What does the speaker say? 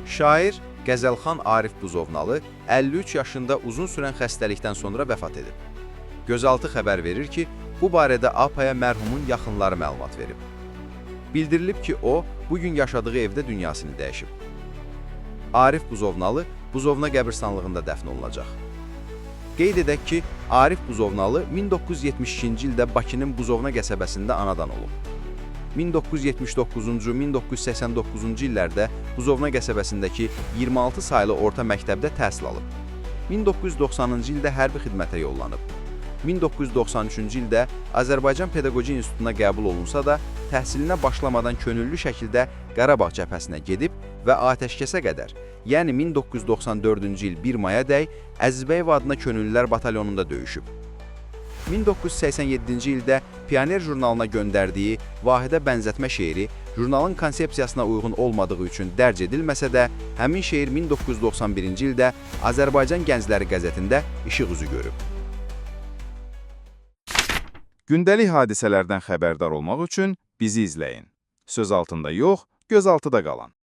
Şair Qəzəlxan Arif Buzovnalı 53 yaşında uzun sürən xəstəlikdən sonra vəfat edib. Gözaltı xəbər verir ki, bu barədə APA-ya mərhumun yaxınları məlumat verib. Bildirilib ki, o, bugün yaşadığı evdə dünyasını dəyişib. Arif Buzovnalı Buzovna qəbirstanlığında dəfn olunacaq. Qeyd edək ki, Arif Buzovnalı 1972-ci ildə Bakının Buzovna qəsəbəsində anadan olub. 1979-cu, 1989-cu illərdə Buzovna qəsəbəsindəki 26 saylı orta məktəbdə təhsil alıb. 1990-cı ildə hərbi xidmətə yollanıb. 1993-cü ildə Azərbaycan Pedaqoji İnstitutuna qəbul olunsa da, təhsilinə başlamadan könüllü şəkildə Qarabağ cəbhəsinə gedib və atəşkəsə qədər, yəni 1994-cü il 1 mayadək Əzizbəyev adına Könüllülər batalyonunda döyüşüb. 1987-ci ildə Pioner jurnalına göndərdiyi Vahidə bənzətmə şeiri jurnalın konsepsiyasına uyğun olmadığı üçün dərc edilməsə də, həmin şeir 1991-ci ildə Azərbaycan Gəncləri qəzetində işıq üzü görüb. Gündəlik hadisələrdən xəbərdar olmaq üçün bizi izləyin. Söz altında yox, göz altıda qalın.